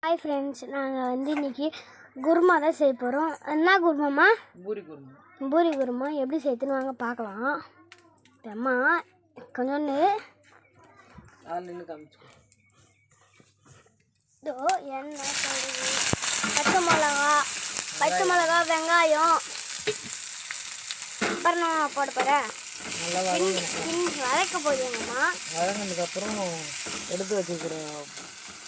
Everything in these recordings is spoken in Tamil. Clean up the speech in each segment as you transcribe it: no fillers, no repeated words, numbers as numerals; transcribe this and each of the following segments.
ஹாய் ஃப்ரெண்ட்ஸ், நாங்கள் இன்றைக்கி குருமா தான் செய்ய போகிறோம். என்ன குருமாம்மா? பூரி குருமா. எப்படி செய்யுதுன்னு வாங்க பார்க்கலாம். அம்மா கொஞ்சோண்டு இதோ எண்ணெய், கடுகு, பச்சை மிளகா, வெங்காயம் அப்புறம் நான் போட போகிறேன். வதக்க போதுங்கம்மா. வதங்கினதுக்கப்புறம் எடுத்து வச்சுக்கிற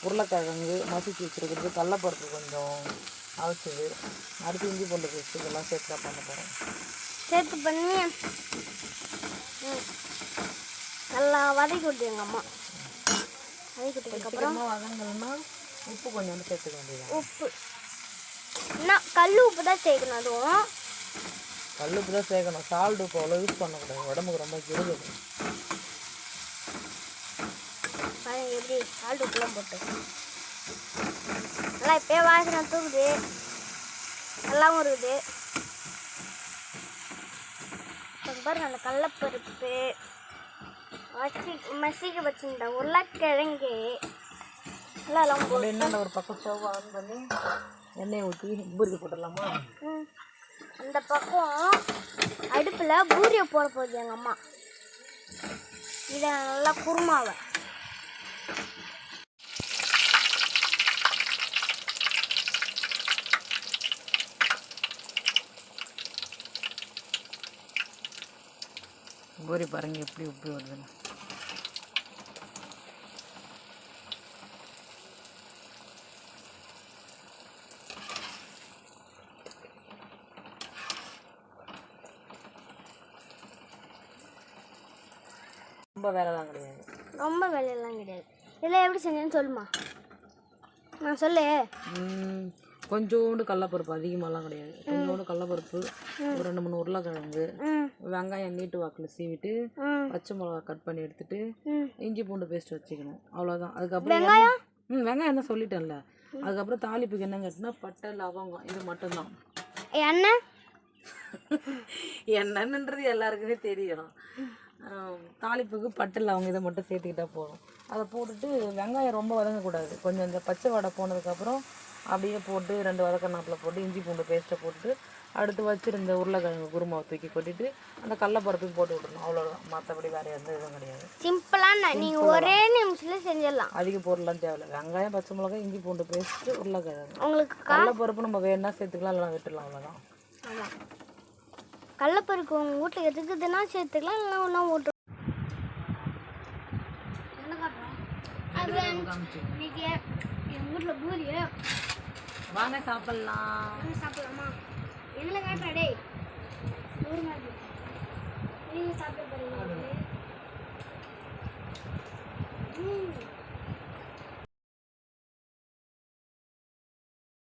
உருளைக்கிழங்கு மசிச்சு வச்சுருக்கிறது, கடலப்பருப்பு கொஞ்சம் அரைச்சது, அடுத்து இஞ்சி பூண்டு பேஸ்ட் இதெல்லாம் சேர்த்து தான் பண்ண போகிறோம். சேர்த்து பண்ணி நல்லா வதக்கி விட்டுங்க அம்மா. வதக்கி விட்டதுக்கப்புறம் வதங்கணும்னா உப்பு கொஞ்சம் சேர்த்துக்க வேண்டியது. உப்பு என்ன கல் உப்பு தான் சேர்க்கணும். அதுவும் கல் உப்பு தான் சேர்க்கணும். சால்ட் உப்பு அவ்வளோ யூஸ் பண்ணக்கூடாது, உடம்புக்கு ரொம்ப கெடுதல். எப்படி சால்ட் உப்புலாம் போட்டு நல்லா இப்போயே வாசனை தூக்குது, நல்லாவும் இருக்குது. பாருங்க, அந்த கடலப்பருப்பு மசிக்க வச்சுருந்த உருளைக்கிழங்கு எல்லாம் போட்டு என்ன ஒரு பக்கம் ஸ்டவ் ஆன் பண்ணி எண்ணெயை ஊற்றி பூரி போட்டுடலாமா? அந்த பக்கம் அடுப்பில் பூரியை போட போகுது எங்கள் அம்மா. இதை நல்லா குருமாவை பூரி பாருங்க எப்படி உப்பு வருதுன்னு. ரொம்ப வேலைலாம் கிடையாது. ரொம்ப வேலையெல்லாம் கிடையாது. இதெல்லாம் எப்படி செஞ்சேன்னு சொல்லுமா? நான் சொல்லு. கொஞ்சோண்டு கடலப்பருப்பு, அதிகமாகலாம் கிடையாது. கொஞ்சோண்டு கடலப்பருப்பு, ஒரு 2-3 உருளைக்கிழங்கு, வெங்காயம் நீட்டு வாக்கில் சீவிட்டு, பச்சை மிளகா கட் பண்ணி எடுத்துட்டு, இஞ்சி பூண்டு பேஸ்ட் வச்சுக்கணும். அவ்வளோதான். அதுக்கப்புறம் வெங்காயம் தான் சொல்லிட்டேன்ல. அதுக்கப்புறம் தாளிப்புக்கு என்ன கேட்டினா பட்டை, லவங்கம், இது மட்டும்தான். எண்ணெய் என்னன்றது எல்லாருக்குமே தெரியும். தாளிப்புக்கு பட்டை, லவங்கம் இதை மட்டும் சேர்த்துக்கிட்டா போதும். அதை போட்டுட்டு வெங்காயம் ரொம்ப வதங்கக்கூடாது. கொஞ்சம் இந்த பச்சை வடை போனதுக்கப்புறம் அப்படியே போட்டு 2 வதக்கநாப்பில் போட்டு இஞ்சி பூண்டு பேஸ்ட்டை போட்டு அடுத்து வச்சுருந்த உருளைக்கிழங்கு குருமாவை தூக்கி கொட்டிட்டு அந்த கடலப்பருப்பையும் போட்டு விடணும். அவ்வளோதான். மற்றபடி வேறு எந்த இதுவும் கிடையாது. சிம்பிளாக நீங்கள் ஒரே நிமிஷத்தில் செஞ்சிடலாம். அதிக பொருள்லாம் தேவையில்லை. வெங்காயம், பச்சை மிளகாய், இஞ்சி பூண்டு பேஸ்ட்டு, உருளைக்கிழங்கு. உங்களுக்கு கடலப்பருப்பு நம்ம வேணுன்னா சேர்த்துக்கலாம், இல்லைனா விட்டுடலாம். அவ்வளோதான். ஆமாம், கடலப்பருப்பு உங்கள் வீட்டில் எதுக்குதுன்னா சேர்த்துக்கலாம், இல்லைனா ஒன்றா ஓட்டு. இன்னைக்கு எங்கள் வீட்டில் பூரி. வாங்க சாப்பிட்லாம். சாப்பிடலாமா? எதில் காட்டுறா டே? ஊர் மாதிரி நீங்கள் சாப்பிட போகிறீங்க.